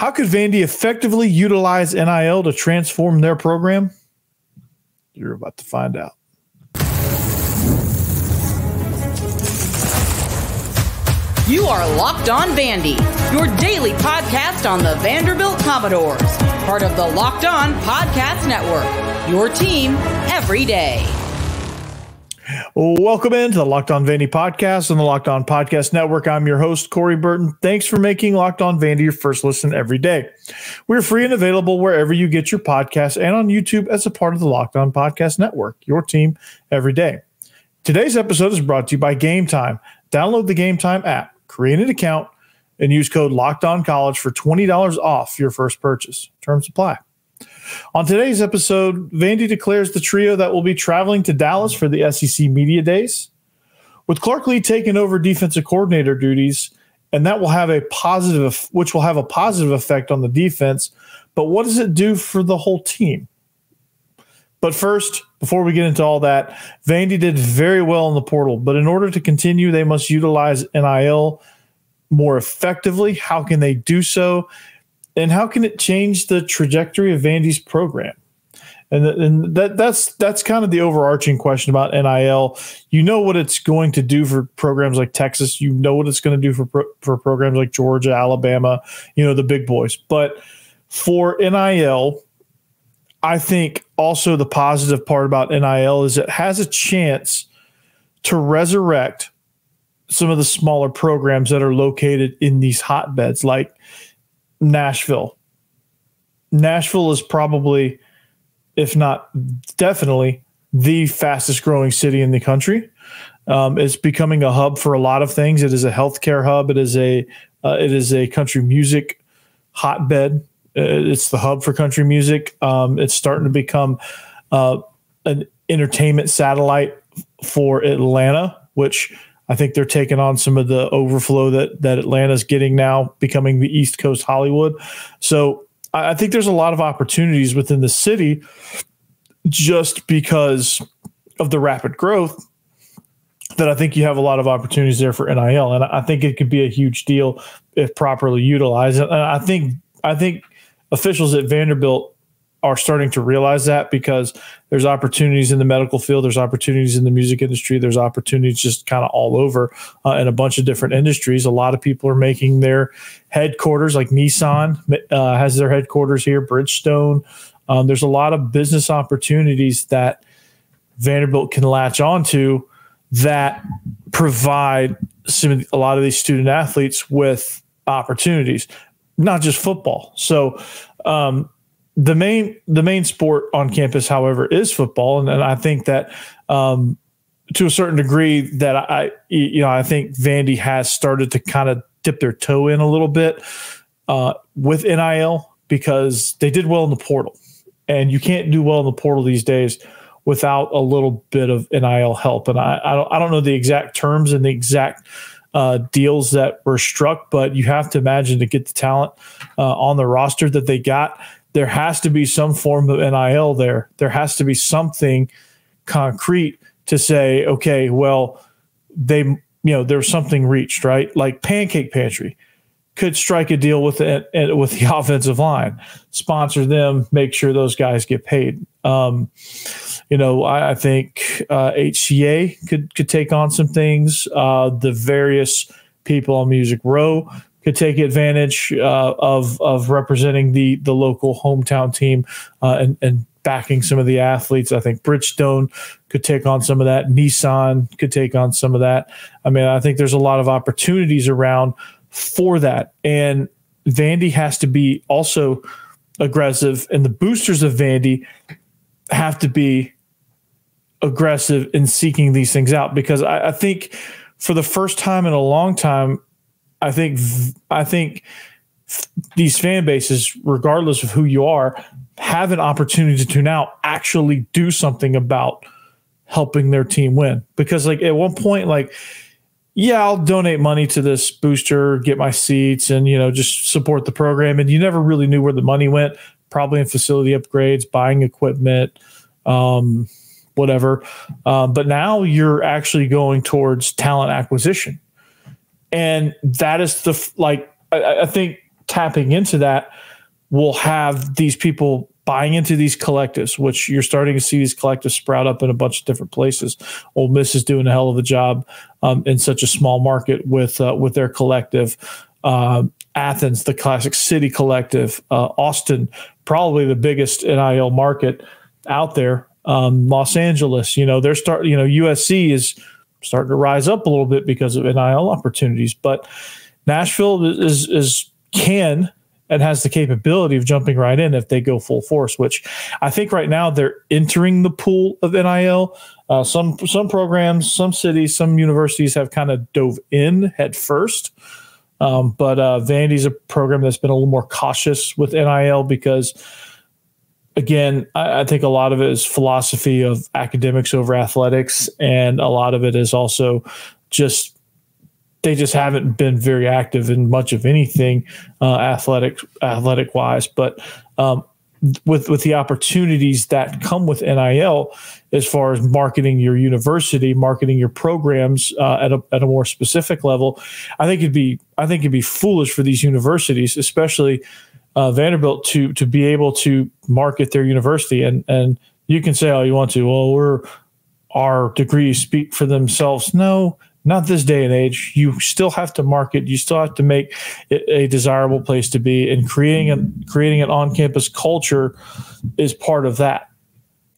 How could Vandy effectively utilize NIL to transform their program? You're about to find out. You are Locked On Vandy, your daily podcast on the Vanderbilt Commodores. Part of the Locked On Podcast Network, your team every day. Welcome into the Locked On Vandy podcast on the Locked On Podcast Network. I'm your host, Corey Burton. Thanks for making Locked On Vandy your first listen every day. We're free and available wherever you get your podcasts and on YouTube as a part of the Locked On Podcast Network, your team every day. Today's episode is brought to you by Gametime. Download the Gametime app, create an account, and use code LOCKEDONCollege for $20 off your first purchase. Terms apply. On today's episode, Vandy declares the trio that will be traveling to Dallas for the SEC Media Days, with Clark Lee taking over defensive coordinator duties, and that will have a positive effect on the defense. But what does it do for the whole team? But first, before we get into all that, Vandy did very well in the portal, but in order to continue, they must utilize NIL more effectively. How can they do so? And how can it change the trajectory of Vandy's program? And that's kind of the overarching question about NIL. You know what it's going to do for programs like Texas. You know what it's going to do for programs like Georgia, Alabama, the big boys. But for NIL, I think also the positive part about NIL is it has a chance to resurrect some of the smaller programs that are located in these hotbeds like Nashville. Nashville is probably, if not definitely, the fastest growing city in the country. It's becoming a hub for a lot of things. It is a healthcare hub. It is a country music hotbed. It's the hub for country music. It's starting to become an entertainment satellite for Atlanta, which I think they're taking on some of the overflow that Atlanta's getting now, becoming the East Coast Hollywood. So I think there's a lot of opportunities within the city just because of the rapid growth that I think you have a lot of opportunities there for NIL. And I think it could be a huge deal if properly utilized. And I think officials at Vanderbilt are starting to realize that because there's opportunities in the medical field, there's opportunities in the music industry, there's opportunities just kind of all over in a bunch of different industries. A lot of people are making their headquarters, like Nissan has their headquarters here, Bridgestone. There's a lot of business opportunities that Vanderbilt can latch onto that provide a lot of these student athletes with opportunities, not just football. So, the main sport on campus, however, is football, and I think that to a certain degree that I think Vandy has started to kind of dip their toe in a little bit with NIL because they did well in the portal, and you can't do well in the portal these days without a little bit of NIL help. And I don't know the exact terms and the exact deals that were struck, but you have to imagine to get the talent on the roster that they got. There has to be some form of NIL there. There has to be something concrete to say, okay, well, there's something reached, right? Like Pancake Pantry could strike a deal with the offensive line, sponsor them, make sure those guys get paid. I think HCA could take on some things. The various people on Music Row could take advantage of representing the local hometown team and backing some of the athletes. I think Bridgestone could take on some of that. Nissan could take on some of that. I mean, I think there's a lot of opportunities around for that. And Vandy has to be also aggressive, and the boosters of Vandy have to be aggressive in seeking these things out because I think for the first time in a long time, I think these fan bases, regardless of who you are, have an opportunity to now actually do something about helping their team win. Because like at one point, I'll donate money to this booster, get my seats, and just support the program. And you never really knew where the money went. Probably in facility upgrades, buying equipment, whatever. But now you're actually going towards talent acquisition. And that is I think tapping into that will have these people buying into these collectives, which you're starting to see these collectives sprout up in a bunch of different places. Ole Miss is doing a hell of a job in such a small market with their collective. Athens, the Classic City Collective. Austin, probably the biggest NIL market out there. Los Angeles, USC is starting to rise up a little bit because of NIL opportunities, but Nashville can and has the capability of jumping right in if they go full force, which I think right now they're entering the pool of NIL. Some programs, some cities, some universities have kind of dove in head first. But Vandy's a program that's been a little more cautious with NIL because, again, I think a lot of it is philosophy of academics over athletics, and a lot of it is also just they just haven't been very active in much of anything athletic wise. But with the opportunities that come with NIL, as far as marketing your university, marketing your programs at a more specific level, I think it'd be foolish for these universities, especially Vanderbilt, to be able to market their university. And you can say all you want to, well, our degrees speak for themselves. No, not this day and age. You still have to market. You still have to make it a desirable place to be, and creating an on-campus culture is part of that.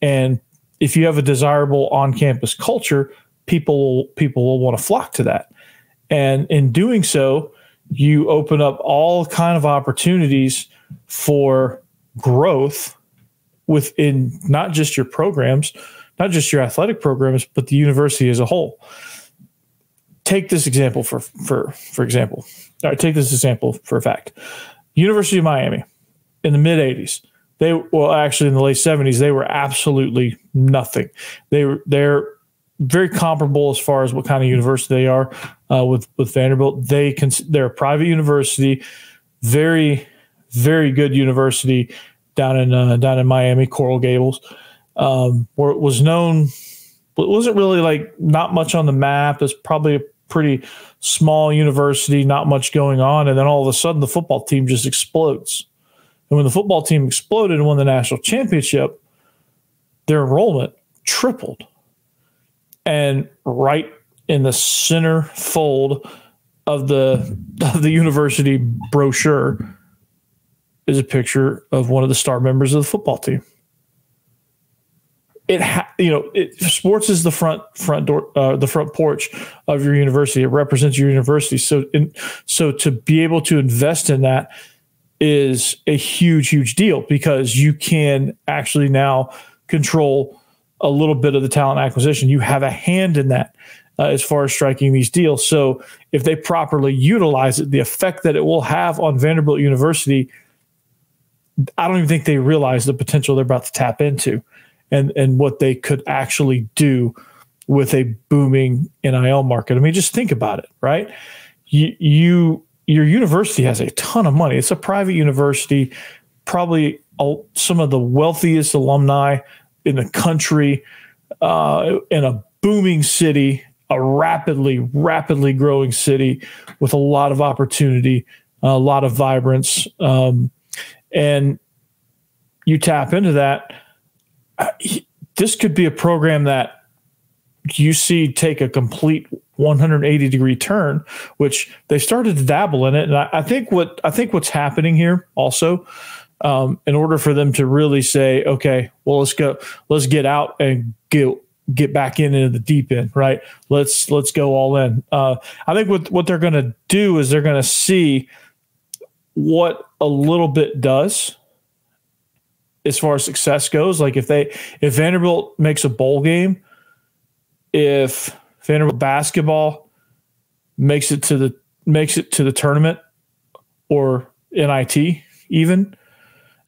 And if you have a desirable on-campus culture, people will want to flock to that. And in doing so, you open up all kind of opportunities for growth within not just your programs, not just your athletic programs, but the university as a whole. Take this example for example. All right, take this example for a fact. University of Miami in the mid 80s. Actually in the late 70s, they were absolutely nothing. They're very comparable as far as what kind of university they are with Vanderbilt. They're a private university, very, very good university down in Miami, Coral Gables, where it was known. It wasn't really like not much on the map. It's probably a pretty small university, not much going on, and then all of a sudden the football team just explodes. And when the football team exploded and won the national championship, their enrollment tripled. And right in the center fold of the university brochure is a picture of one of the star members of the football team. Sports is the front door, the front porch of your university. It represents your university. So to be able to invest in that is a huge, huge deal, because you can actually now control a little bit of the talent acquisition. You have a hand in that as far as striking these deals. So if they properly utilize it, the effect that it will have on Vanderbilt University, I don't even think they realize the potential they're about to tap into. And what they could actually do with a booming NIL market. I mean, just think about it, right? Your university has a ton of money. It's a private university, probably some of the wealthiest alumni in the country, in a booming city, a rapidly growing city with a lot of opportunity, a lot of vibrance. And you tap into that. This could be a program that you see take a complete 180-degree turn, which they started to dabble in it. And I think what's happening here also, in order for them to really say, okay, well, let's get out and get back into the deep end, right? Let's go all in. I think what they're going to do is they're going to see what a little bit does as far as success goes. Like if Vanderbilt makes a bowl game, if Vanderbilt basketball makes it to the tournament, or NIT even,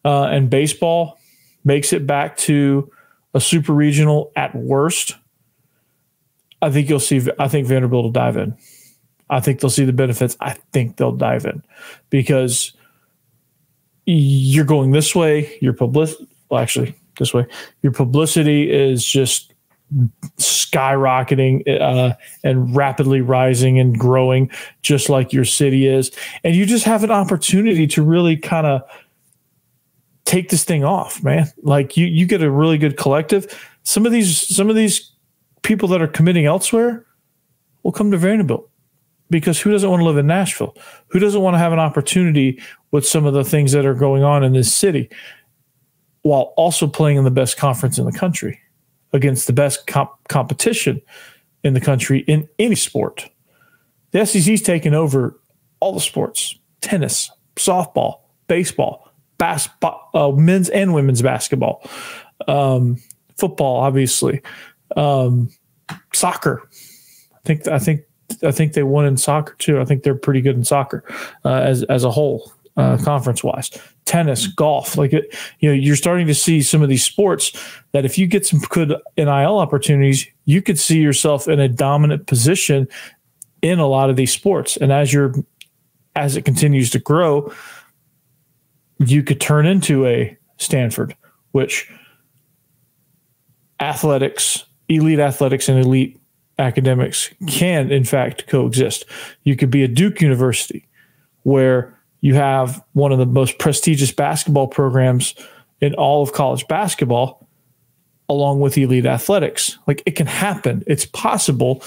and baseball makes it back to a super regional at worst, I think Vanderbilt will dive in. I think they'll see the benefits. I think they'll dive in, because you're going this way. This way. Your publicity is just skyrocketing and rapidly rising and growing, just like your city is. And you just have an opportunity to really kind of take this thing off, man. Like you get a really good collective. Some of these people that are committing elsewhere will come to Vanderbilt, because who doesn't want to live in Nashville? Who doesn't want to have an opportunity with some of the things that are going on in this city while also playing in the best conference in the country against the best competition in the country in any sport? The SEC's taken over all the sports: tennis, softball, baseball, basketball, men's and women's basketball, football, obviously, soccer. I think they won in soccer too. I think they're pretty good in soccer as a whole, conference wise. Tennis, golf, you're starting to see some of these sports that if you get some good NIL opportunities, you could see yourself in a dominant position in a lot of these sports. And as it continues to grow, you could turn into a Stanford, which elite athletics and elite academics can in fact coexist. You could be a Duke University, where you have one of the most prestigious basketball programs in all of college basketball, along with elite athletics. Like, it can happen. It's possible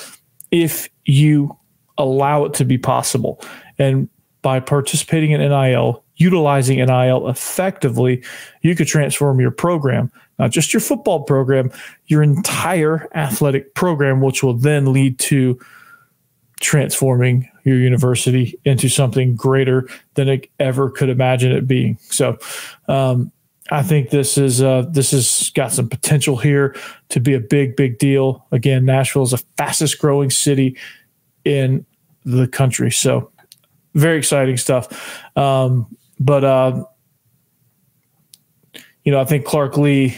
if you allow it to be possible. And by participating in NIL, utilizing NIL effectively, you could transform your program, not just your football program, your entire athletic program, which will then lead to transforming your university into something greater than it ever could imagine it being. So I think this has got some potential here to be a big, big deal. Again, Nashville is the fastest growing city in the country. So very exciting stuff. But I think Clark Lee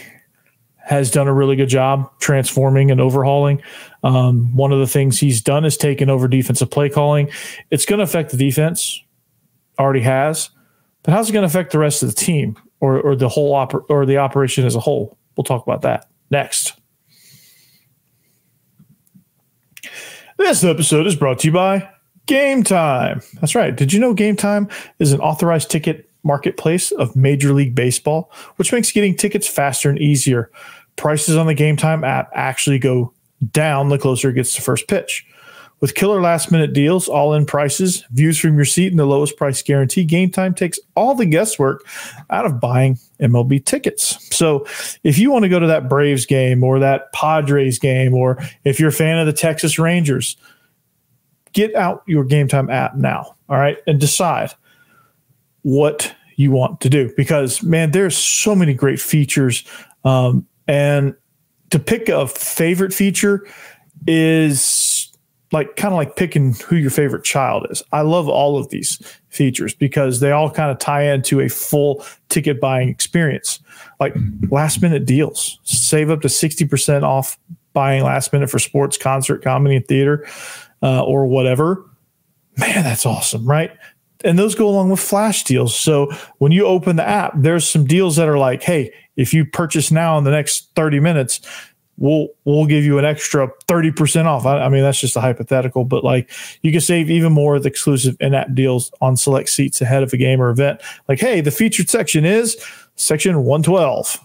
has done a really good job transforming and overhauling. One of the things he's done is taken over defensive play calling. It's going to affect the defense, already has, but how's it going to affect the rest of the team or the whole or the operation as a whole? We'll talk about that next. This episode is brought to you by Gametime. That's right. Did you know Gametime is an authorized ticket marketplace of Major League Baseball, which makes getting tickets faster and easier? Prices on the Gametime app actually go down the closer it gets to first pitch. With killer last-minute deals, all-in prices, views from your seat, and the lowest price guarantee, Gametime takes all the guesswork out of buying MLB tickets. So if you want to go to that Braves game or that Padres game, or if you're a fan of the Texas Rangers, get out your Gametime app now, all right, and decide what you want to do, because, man, there's so many great features. And to pick a favorite feature is kind of like picking who your favorite child is. I love all of these features because they all kind of tie into a full ticket buying experience, like last minute deals. Save up to 60% off buying last minute for sports, concert, comedy, and theater, or whatever. Man, that's awesome, right? And those go along with flash deals. So when you open the app, there's some deals that are like, hey, if you purchase now in the next 30 minutes, we'll give you an extra 30% off. I mean, that's just a hypothetical, but like, you can save even more with exclusive in-app deals on select seats ahead of a game or event. Like, hey, the featured section is section 112,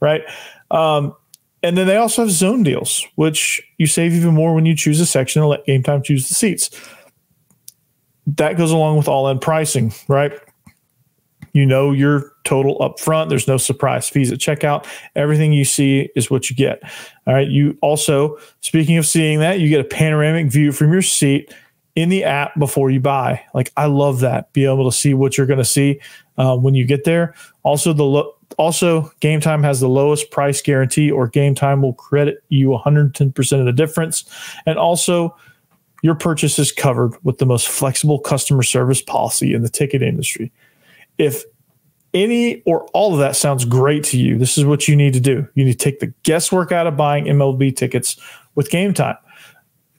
right? And then they also have zone deals, which you save even more when you choose a section and let Gametime choose the seats. That goes along with all-in pricing, right? You know your total up front. There's no surprise fees at checkout. Everything you see is what you get. All right. You also, speaking of seeing that, you get a panoramic view from your seat in the app before you buy. Like, I love that. Be able to see what you're going to see when you get there. Also, Gametime has the lowest price guarantee, or Gametime will credit you 110% of the difference. And also, your purchase is covered with the most flexible customer service policy in the ticket industry. If any or all of that sounds great to you, this is what you need to do. You need to take the guesswork out of buying MLB tickets with Gametime.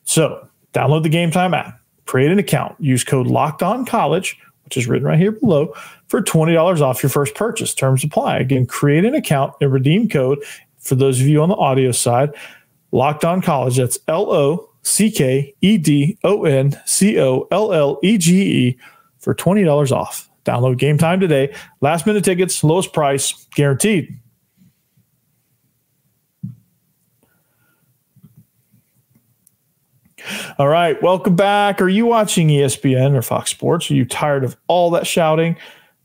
So download the Gametime app, create an account, use code LOCKEDONCollege, which is written right here below, for $20 off your first purchase. Terms apply. Again, create an account and redeem code, for those of you on the audio side, Locked On College. That's LOCKEDONCOLLEGE for $20 off. Download Gametime today. Last minute tickets, lowest price, guaranteed. All right, welcome back. Are you watching ESPN or Fox Sports? Are you tired of all that shouting?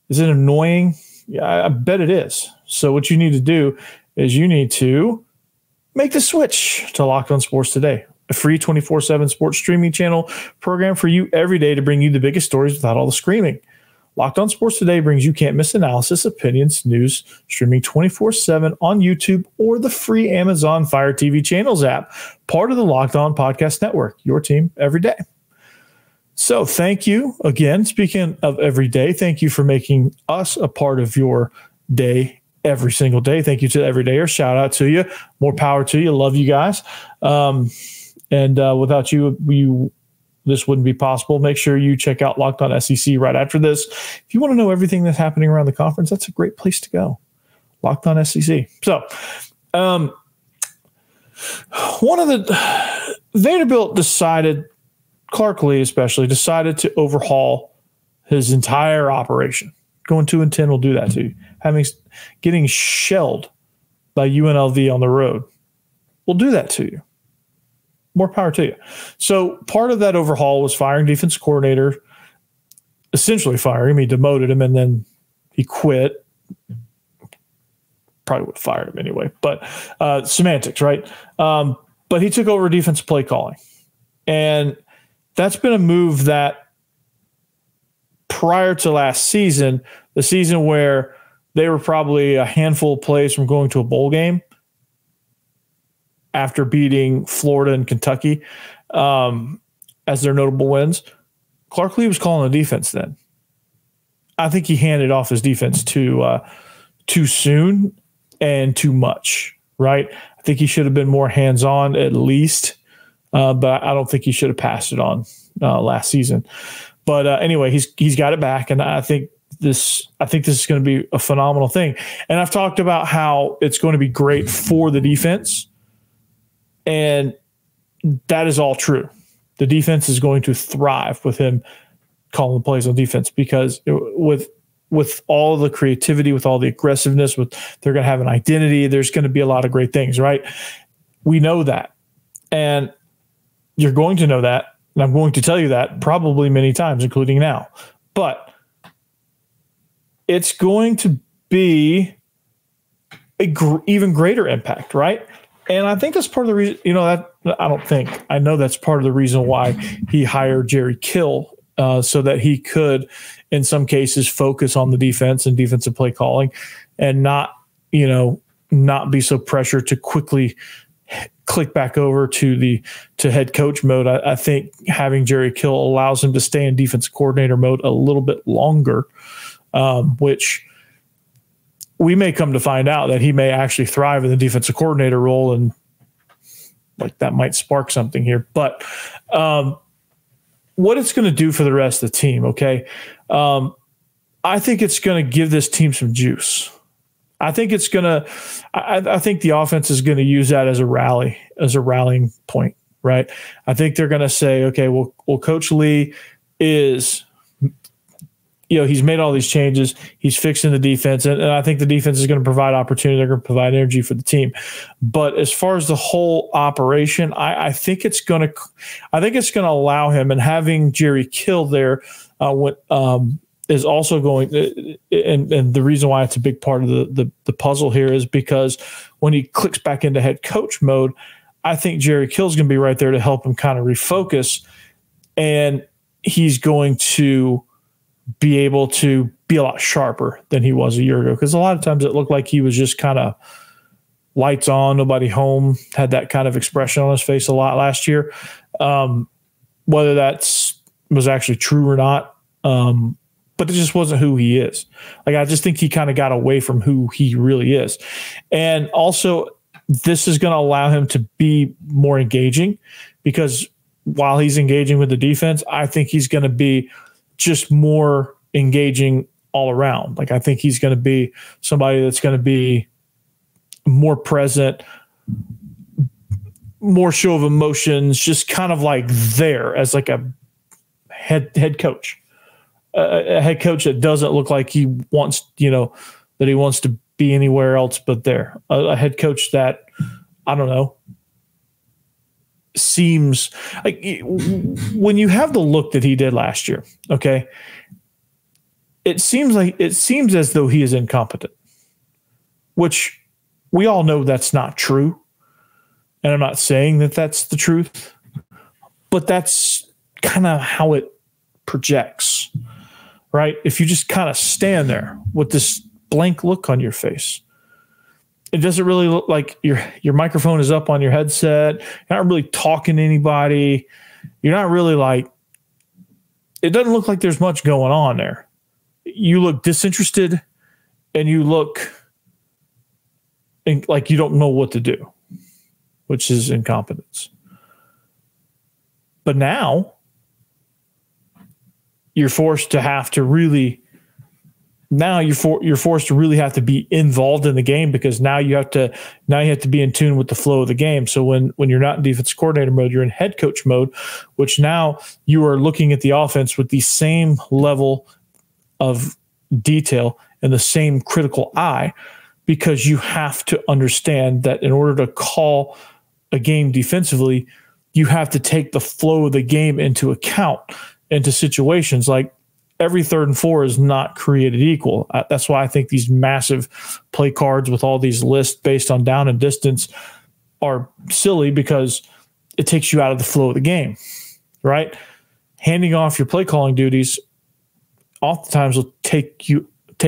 Is it annoying? Yeah, I bet it is. So what you need to do is you need to make the switch to Locked On Sports Today, a free 24/7 sports streaming channel program for you every day to bring you the biggest stories without all the screaming. Locked On Sports Today brings you can't-miss analysis, opinions, news, streaming 24/7 on YouTube or the free Amazon Fire TV Channels app, part of the Locked On Podcast Network, your team every day. So thank you again. Speaking of every day, thank you for making us a part of your day every single day. Thank you to the everydayer. Shout out to you. More power to you. Love you guys. And without you, this wouldn't be possible. Make sure you check out Locked On SEC right after this. If you want to know everything that's happening around the conference, that's a great place to go. Locked On SEC. So, Vanderbilt decided, Clark Lee especially, decided to overhaul his entire operation. Going 2-10 will do that to you. Getting shelled by UNLV on the road will do that to you. More power to you. So part of that overhaul was firing defense coordinator, essentially firing him. He demoted him, and then he quit. Probably would have fired him anyway, but semantics, right? But he took over defensive play calling. And that's been a move that prior to last season, the season where they were probably a handful of plays from going to a bowl game, after beating Florida and Kentucky as their notable wins, Clark Lee was calling the defense then. I think he handed off his defense too soon and too much, right? I think he should have been more hands-on at least, but I don't think he should have passed it on last season. But anyway, he's got it back, and I think this is going to be a phenomenal thing. And I've talked about how it's going to be great for the defense. And that is all true. The defense is going to thrive with him calling the plays on defense because with all the creativity, with all the aggressiveness, they're going to have an identity. There's going to be a lot of great things, right? We know that. And you're going to know that. And I'm going to tell you that probably many times, including now. But it's going to be an even greater impact, right? And I think that's part of the reason, I know that's part of the reason why he hired Jerry Kill, so that he could, in some cases, focus on the defense and defensive play calling and not be so pressured to quickly click back over to head coach mode. I think having Jerry Kill allows him to stay in defensive coordinator mode a little bit longer, which we may come to find out that he may actually thrive in the defensive coordinator role, and like that might spark something here. But what it's going to do for the rest of the team, okay? I think it's going to give this team some juice. I think it's going to. I think the offense is going to use that as a rallying point, right? I think they're going to say, okay, well, Coach Lee is. He's made all these changes. He's fixing the defense, and I think the defense is going to provide opportunity. They're going to provide energy for the team. But as far as the whole operation, I think it's going to allow him, and having Jerry Kill there is also going. And the reason why it's a big part of the puzzle here is because when he clicks back into head coach mode, I think Jerry Kill is going to be right there to help him kind of refocus, and he's going to be able to be a lot sharper than he was a year ago. Because a lot of times it looked like he was just kind of lights on, nobody home, had that kind of expression on his face a lot last year. Whether was actually true or not, but it just wasn't who he is. Like, I just think he kind of got away from who he really is. And also, this is going to allow him to be more engaging, because while he's engaging with the defense, I think he's going to be just more engaging all around. Like, I think he's going to be somebody that's going to be more present, more show of emotions, just kind of like there as like a head coach, a head coach that doesn't look like he wants, that he wants to be anywhere else but there. A head coach that, I don't know, seems like when you have the look that he did last year, okay, it seems as though he is incompetent, which we all know that's not true. And I'm not saying that that's the truth, but that's kind of how it projects, right? If you just kind of stand there with this blank look on your face, it doesn't really look like your microphone is up on your headset. You're not really talking to anybody. You're not really it doesn't look like there's much going on there. You look disinterested and you look like you don't know what to do, which is incompetence. But now you're forced to have to really you're forced to really have to be involved in the game, because now you have to be in tune with the flow of the game. So when you're not in defense coordinator mode, you're in head coach mode, which now you are looking at the offense with the same level of detail and the same critical eye, because you have to understand that in order to call a game defensively, you have to take the flow of the game into account, into situations like every 3rd and 4 is not created equal. That's why I think these massive play cards with all these lists based on down and distance are silly, because it takes you out of the flow of the game, right? Handing off your play calling duties oftentimes will take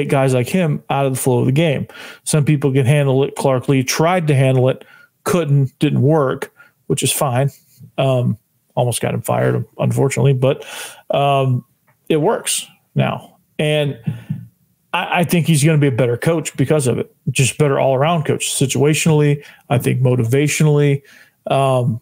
guys like him out of the flow of the game. Some people can handle it. Clark Lee tried to handle it, didn't work, which is fine. Almost got him fired, unfortunately, but it works now. And I think he's going to be a better coach because of it. Just better all-around coach. Situationally, I think motivationally, and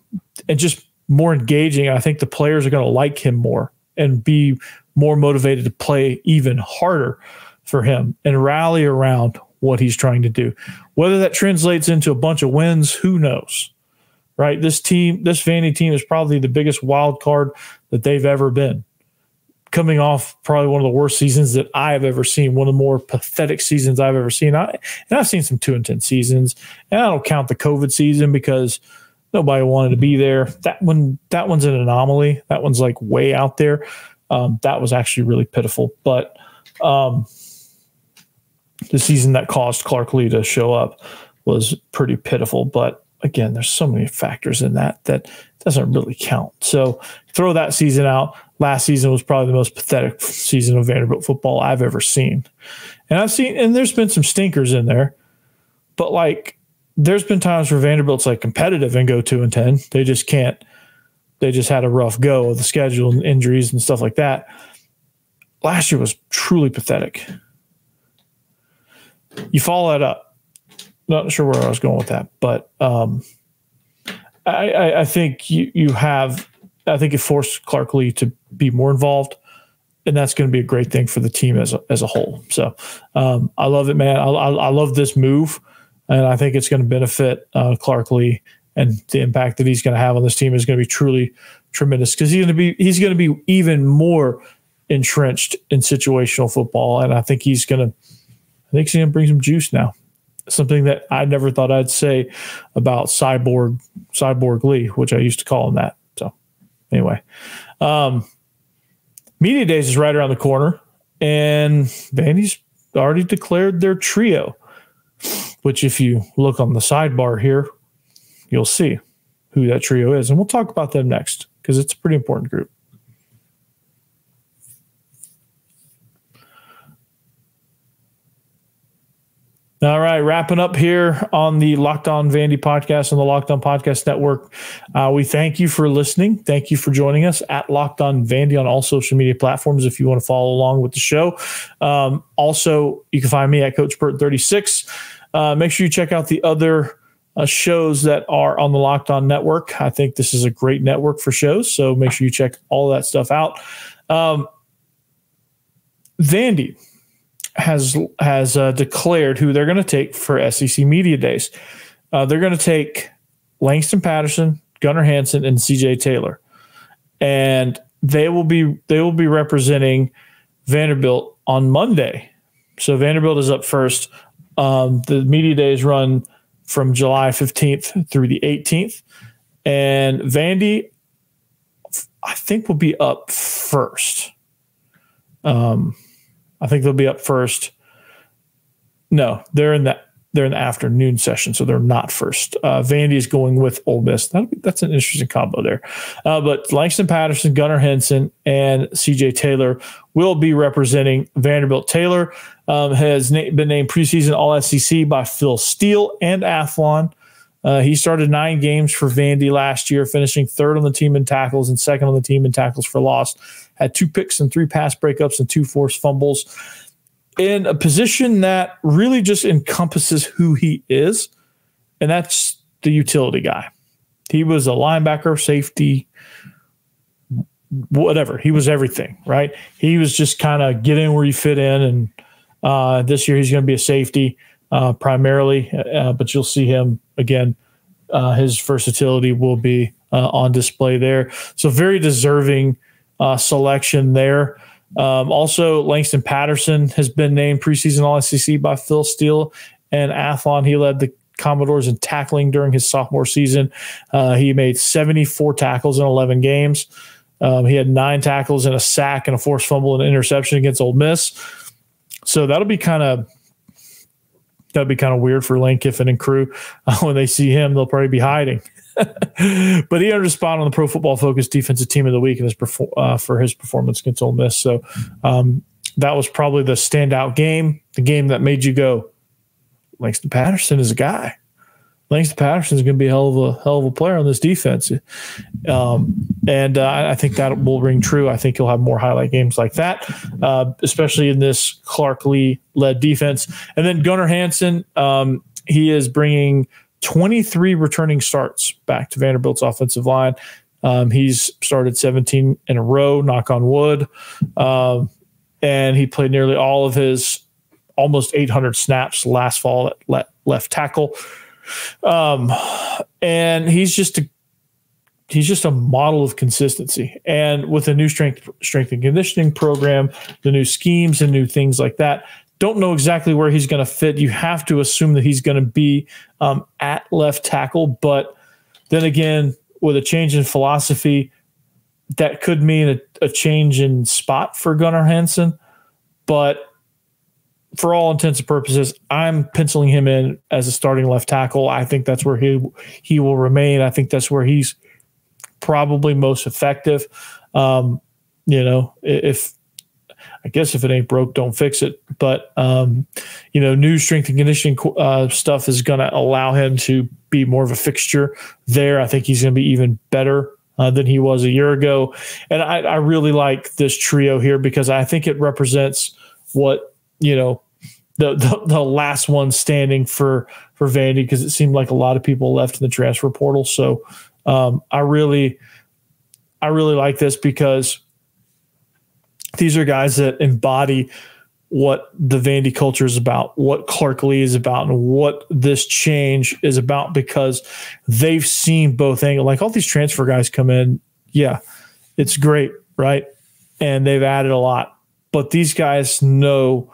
just more engaging. I think the players are going to like him more and be more motivated to play even harder for him and rally around what he's trying to do. Whether that translates into a bunch of wins, who knows, right? This Vandy team is probably the biggest wild card that they've ever been, coming off probably one of the worst seasons that I have ever seen, one of the more pathetic seasons I've ever seen. And I've seen some 2-10 seasons, and I don't count the COVID season because nobody wanted to be there. That one's an anomaly. That one's like way out there. That was actually really pitiful. But the season that caused Clark Lee to show up was pretty pitiful. But again, there's so many factors in that doesn't really count. So throw that season out. Last season was probably the most pathetic season of Vanderbilt football I've ever seen. And there's been some stinkers in there, but like there's been times where Vanderbilt's like competitive and go 2-10. They just can't. They just had a rough go of the schedule and injuries and stuff like that. Last year was truly pathetic. You follow that up. Not sure where I was going with that, but I think you have. I think it forced Clark Lee to be more involved, and that's going to be a great thing for the team as a whole. So I love it, man. I love this move, and I think it's going to benefit Clark Lee, and the impact that he's going to have on this team is going to be truly tremendous, because he's going to be even more entrenched in situational football, and I think he's going to bring some juice now. Something that I never thought I'd say about Cyborg Lee, which I used to call him that. So anyway, Media Days is right around the corner, and Vandy's already declared their trio, which if you look on the sidebar here, you'll see who that trio is. And we'll talk about them next, because it's a pretty important group. All right, wrapping up here on the Locked On Vandy podcast on the Locked On Podcast Network. We thank you for listening. Thank you for joining us at Locked On Vandy on all social media platforms if you want to follow along with the show. Also, you can find me at Coach Burt 36. Make sure you check out the other shows that are on the Locked On Network. I think this is a great network for shows, so make sure you check all that stuff out. Vandy has declared who they're going to take for SEC Media Days. They're going to take Langston Patterson, Gunnar Hansen, and CJ Taylor. And they will be representing Vanderbilt on Monday. So Vanderbilt is up first. The media days run from July 15th through the 18th. And Vandy, I think, will be up first. I think they'll be up first. No, they're in the afternoon session, so they're not first. Vandy is going with Ole Miss. That's an interesting combo there. But Langston Patterson, Gunnar Hansen, and CJ Taylor will be representing Vanderbilt. Taylor has been named preseason All-SEC by Phil Steele and Athlon. He started 9 games for Vandy last year, finishing 3rd on the team in tackles and 2nd on the team in tackles for loss. Had 2 picks and 3 pass breakups and 2 forced fumbles. In a position that really just encompasses who he is, and that's the utility guy. He was a linebacker, safety, whatever. He was everything, right? He was just kind of get in where you fit in, and this year he's going to be a safety primarily, but you'll see him again. His versatility will be on display there. So very deserving selection there. Also, Langston Patterson has been named preseason All-SEC by Phil Steele and Athlon. He led the Commodores in tackling during his sophomore season. He made 74 tackles in 11 games. He had 9 tackles and a sack and a forced fumble and an interception against Ole Miss. So that'll be kind of weird for Lane Kiffin and crew. When they see him, they'll probably be hiding. But he earned a spot on the Pro Football Focus Defensive Team of the Week for his performance against Ole Miss. So that was probably the standout game, the game that made you go, Langston Patterson is a guy. Langston Patterson is going to be a hell of a player on this defense. And I think that will ring true. I think he'll have more highlight games like that, especially in this Clark Lee-led defense. And then Gunnar Hansen, he is bringing 23 returning starts back to Vanderbilt's offensive line. He's started 17 in a row, knock on wood. And he played nearly all of his almost 800 snaps last fall at left tackle. And he's just a model of consistency. And with a new strength and conditioning program, the new schemes and new things like that, don't know exactly where he's going to fit. You have to assume that he's going to be at left tackle. But then again, with a change in philosophy, that could mean a change in spot for Gunnar Hansen. But for all intents and purposes, I'm penciling him in as a starting left tackle. I think that's where he will remain. I think that's where he's probably most effective. If it ain't broke, don't fix it. But, new strength and conditioning stuff is going to allow him to be more of a fixture there. I think he's going to be even better than he was a year ago. And I really like this trio here because I think it represents what, the last one standing for Vandy, because it seemed like a lot of people left in the transfer portal. So I really like this because these are guys that embody what the Vandy culture is about, what Clark Lee is about, and what this change is about, because they've seen both angles. Like all these transfer guys come in, yeah, it's great, right? And they've added a lot. But these guys know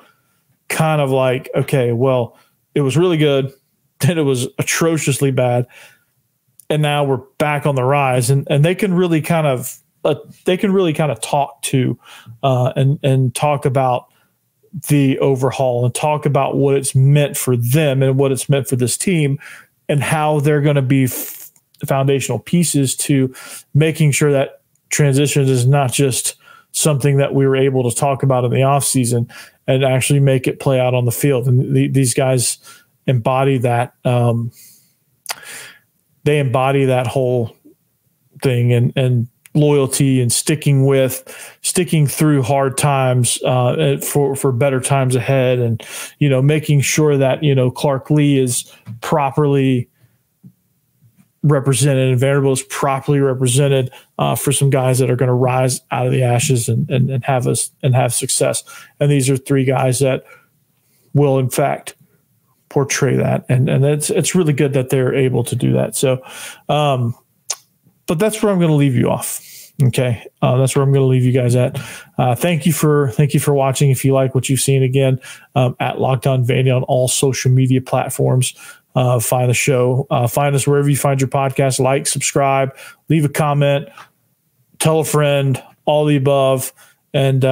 kind of like, okay, well, it was really good, then it was atrociously bad, and now we're back on the rise. And they can really kind of talk to and talk about the overhaul and talk about what it's meant for them and what it's meant for this team and how they're going to be foundational pieces to making sure that transition is not just something that we were able to talk about in the offseason and actually make it play out on the field. And these guys embody that. They embody that whole thing and loyalty and sticking through hard times for better times ahead, and making sure that Clark Lee is properly represented and Vanderbilt is properly represented for some guys that are going to rise out of the ashes and have success. And these are 3 guys that will in fact portray that. And it's really good that they're able to do that. So, but that's where I'm going to leave you off. Okay. That's where I'm going to leave you guys at. Thank you for watching. If you like what you've seen, again, at Locked On Vandy on all social media platforms, find the show, find us wherever you find your podcast, like, subscribe, leave a comment, tell a friend, all the above. And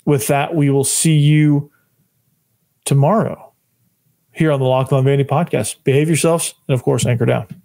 with that, we will see you tomorrow here on the Locked On Vandy podcast. Behave yourselves, and of course, anchor down.